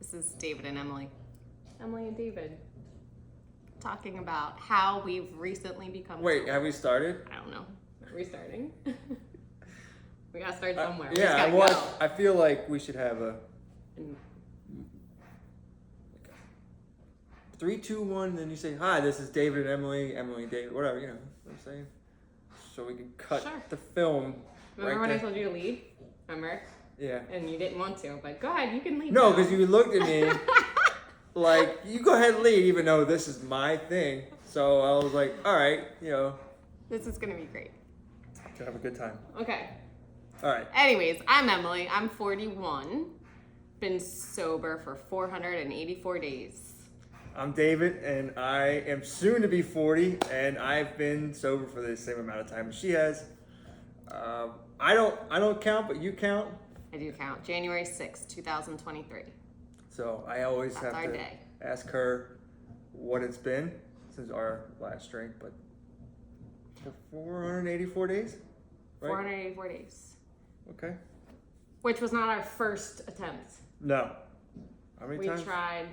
This is David and Emily. Emily and David. Talking about how we've recently become. Wait, have we started? I don't know. Are we starting? We gotta start somewhere. Yeah, go. I feel like we should have a 3, 2, 1, then you say, hi, this is David and Emily, Emily and David, whatever, you know what I'm saying? So we can cut the film. Remember when I told you to leave? Remember? Yeah. And you didn't want to, but go ahead, you can leave. No, because you looked at me like, you go ahead and leave, even though this is my thing. So I was like, all right, you know. This is going to be great. To have a good time. Okay. All right. Anyways, I'm Emily. I'm 41. Been sober for 484 days. I'm David, and I am soon to be 40, and I've been sober for the same amount of time as she has. I don't count, but you count. I do count. January 6th, 2023. So I always That's have to ask her what it's been since our last drink, but for 484 days, right? 484 days. Okay. Which was not our first attempt. No. How many times? We tried.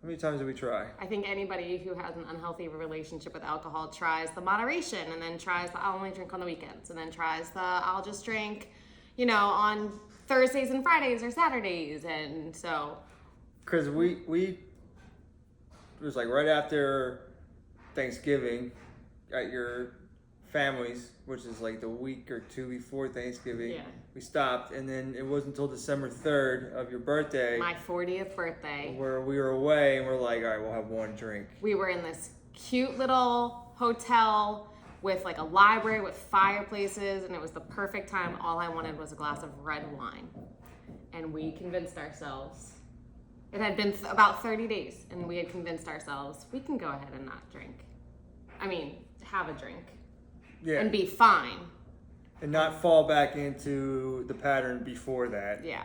How many times did we try? I think anybody who has an unhealthy relationship with alcohol tries the moderation, and then tries the I'll only drink on the weekends, and then tries the I'll just drink, on Thursdays and Fridays or Saturdays, and so. Because we it was like right after Thanksgiving at your family's, which is like the week or two before Thanksgiving. Yeah. We stopped, and then it wasn't until December 3rd of your birthday. My 40th birthday. Where we were away, and we're like, all right, we'll have one drink. We were in this cute little hotel with like a library with fireplaces, and it was the perfect time. All I wanted was a glass of red wine. And we convinced ourselves. It had been about 30 days, and we had convinced ourselves we can go ahead and not drink. I mean, have a drink. Yeah. And be fine. And not fall back into the pattern before that. Yeah.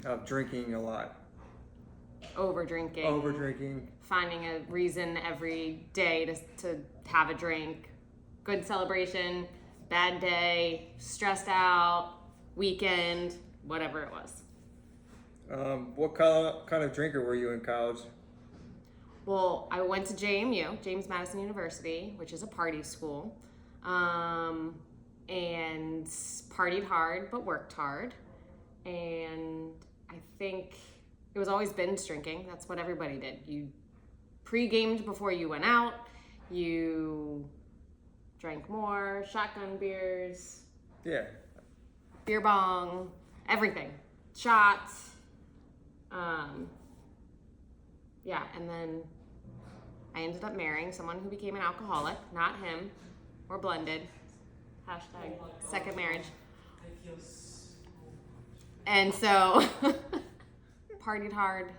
Of drinking a lot. Over drinking. Finding a reason every day to have a drink. Good celebration, bad day, stressed out, weekend, whatever it was. What kind of drinker were you in college? Well, I went to JMU, James Madison University, which is a party school. And partied hard, but worked hard. And I think it was always binge drinking. That's what everybody did. You pre-gamed before you went out. You drank more, shotgun beers. Yeah. Beer bong, everything. Shots. Yeah, and then I ended up marrying someone who became an alcoholic. Not him. We're blended. Hashtag second marriage. And so, partied hard,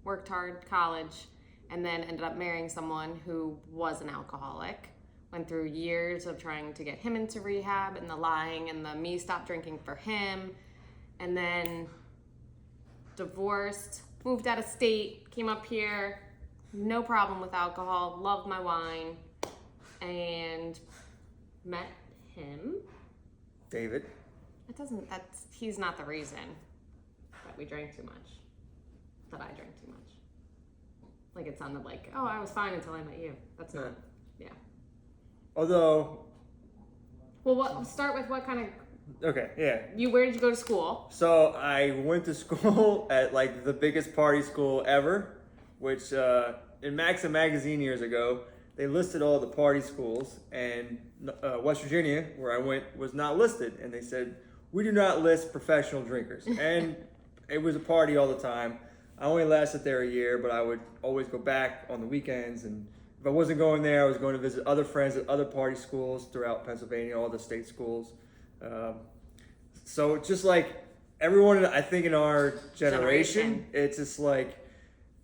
worked hard, college, and then ended up marrying someone who was an alcoholic. Went through years of trying to get him into rehab, and the lying, and the me stop drinking for him. And then divorced, moved out of state, came up here, no problem with alcohol, loved my wine, and met him. David. He's not the reason that we drank too much, that I drank too much. Like it sounded like, oh, I was fine until I met you. That's not, yeah. Although. Well, start with what kind of. Okay, yeah. Where did you go to school? So I went to school at like the biggest party school ever, which in Maxim magazine years ago, they listed all the party schools, and West Virginia, where I went, was not listed. And they said, we do not list professional drinkers. And it was a party all the time. I only lasted there a year, but I would always go back on the weekends. And if I wasn't going there, I was going to visit other friends at other party schools throughout Pennsylvania, all the state schools. So just like everyone, I think in our generation, it's just like,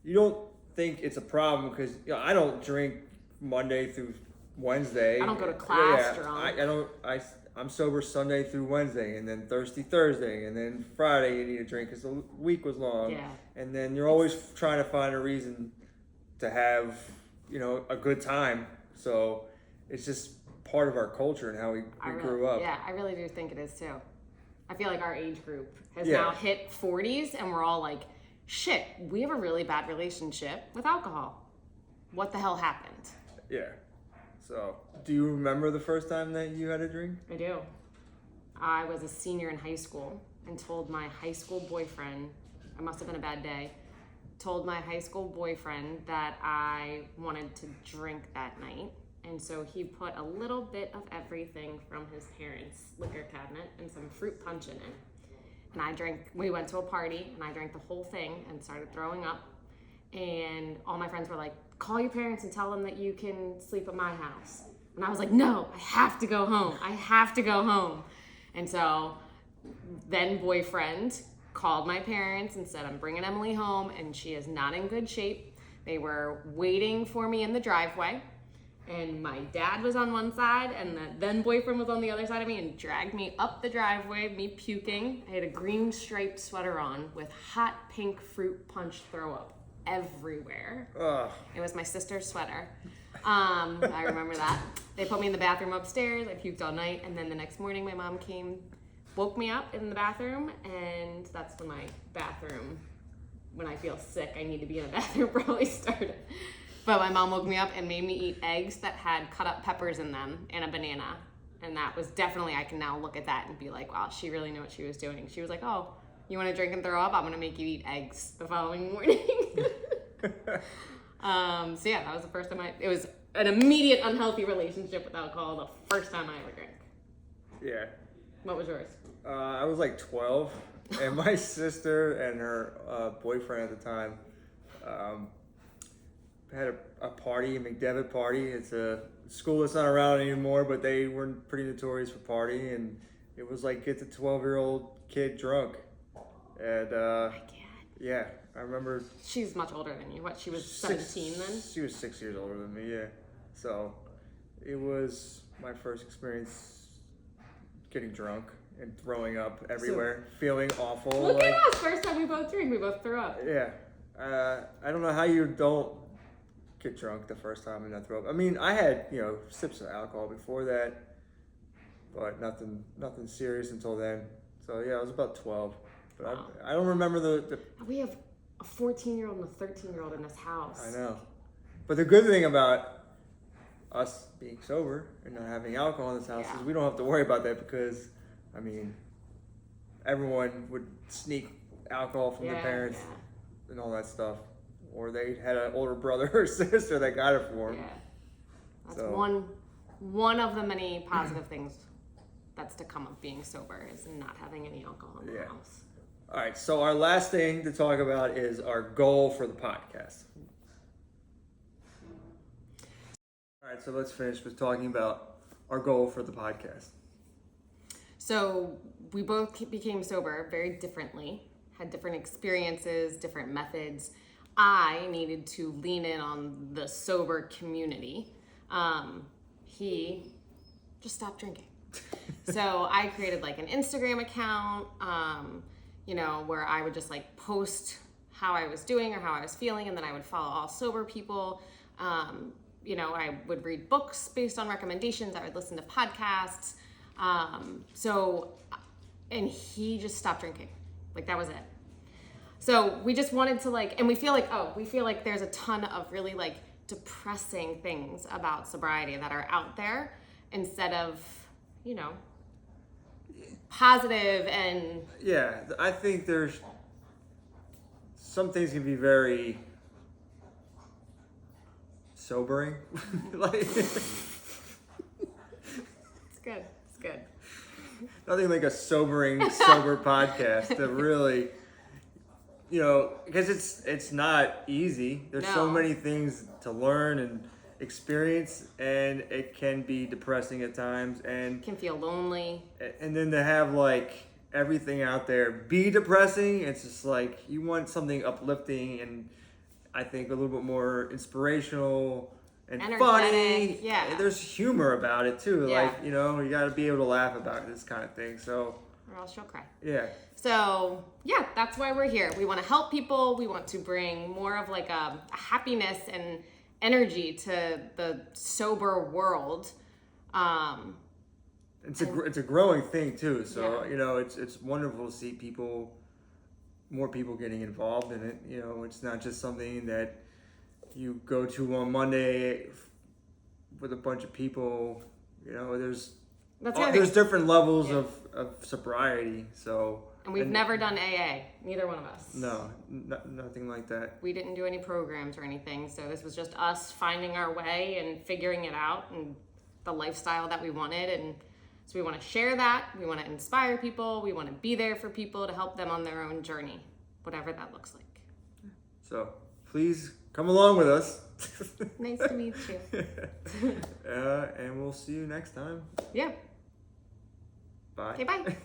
you don't think it's a problem because I don't drink Monday through Wednesday. I don't go to class drunk. I'm sober Sunday through Wednesday, and then Thursday, and then Friday you need a drink because the week was long. Yeah. And then you're always trying to find a reason to have, a good time. So it's just part of our culture and how we grew up. Yeah, I really do think it is too. I feel like our age group has Yeah. now hit 40s and we're all like, shit, we have a really bad relationship with alcohol. What the hell happened? Yeah. So, do you remember the first time that you had a drink? I do. I was a senior in high school and told my high school boyfriend, it must have been a bad day, told my high school boyfriend that I wanted to drink that night. And so he put a little bit of everything from his parents' liquor cabinet and some fruit punch in it. And we went to a party and I drank the whole thing and started throwing up. And all my friends were like, call your parents and tell them that you can sleep at my house. And I was like, no, I have to go home. I have to go home. And so then boyfriend called my parents and said, I'm bringing Emily home and she is not in good shape. They were waiting for me in the driveway. And my dad was on one side and the then boyfriend was on the other side of me and dragged me up the driveway, me puking. I had a green striped sweater on with hot pink fruit punch throw up everywhere. Ugh. It was my sister's sweater. I remember that. They put me in the bathroom upstairs. I puked all night. And then the next morning my mom woke me up in the bathroom. And that's when my bathroom, when I feel sick, I need to be in a bathroom, probably started. But my mom woke me up and made me eat eggs that had cut up peppers in them and a banana. And that was definitely, I can now look at that and be like, wow, she really knew what she was doing. She was like, oh, you want to drink and throw up? I'm going to make you eat eggs the following morning. So yeah, that was the first time it was an immediate unhealthy relationship with alcohol the first time I ever drank. Yeah. What was yours? I was like 12, and my sister and her boyfriend at the time had a party, a McDevitt party. It's a school that's not around anymore, but they were pretty notorious for partying, and it was like get the 12-year-old kid drunk. And I can't. yeah, I remember. She's much older than you. What, she was 17 then? She was 6 years older than me, yeah. So it was my first experience getting drunk and throwing up everywhere, feeling awful. Look at us! First time we both drink, we both threw up. Yeah. I don't know how you don't get drunk the first time and not throw up. I mean, I had, sips of alcohol before that, but nothing serious until then. So yeah, I was about 12. But Wow. I don't remember the We have a 14-year-old and a 13-year-old in this house. I know. But the good thing about us being sober and not having alcohol in this house is we don't have to worry about that because, I mean, everyone would sneak alcohol from their parents and all that stuff. Or they had an older brother or sister that got it for them. Yeah. That's one of the many positive things that's to come of being sober is not having any alcohol in the house. All right, so our last thing to talk about is our goal for the podcast. All right, so let's finish with talking about our goal for the podcast. So we both became sober very differently, had different experiences, different methods. I needed to lean in on the sober community. He just stopped drinking. So I created like an Instagram account, where I would just like post how I was doing or how I was feeling, and then I would follow all sober people. I would read books based on recommendations. I would listen to podcasts. And he just stopped drinking. Like that was it. So we just wanted to and we feel like there's a ton of really like depressing things about sobriety that are out there instead of, positive and. Yeah, I think there's some things can be very sobering. It's good. It's good. Nothing like a sober podcast to really, because it's not easy. There's so many things to learn and experience, and it can be depressing at times, and Can feel lonely. And then to have like everything out there be depressing, it's just like you want something uplifting and I think a little bit more inspirational and funny. Yeah. There's humor about it too. Yeah. Like, you got to be able to laugh about this kind of thing. So, Or else you'll cry. yeah. So, yeah, that's why we're here. We want to help people. We want to bring more of like a happiness and energy to the sober world. it's a growing thing too. So Yeah. you know, it's wonderful to see more people getting involved in it. You know, it's not just something that you go to on Monday with a bunch of people. You know, there's different levels of sobriety. So And we've never done AA, neither one of us. no, nothing like that. We didn't do any programs or anything, so this was just us finding our way and figuring it out and the lifestyle that we wanted. And so we want to share that. We want to inspire people. We want to be there for people to help them on their own journey, whatever that looks like. So please come along with us. Nice to meet you. And we'll see you next time. Yeah. Bye. Okay, bye.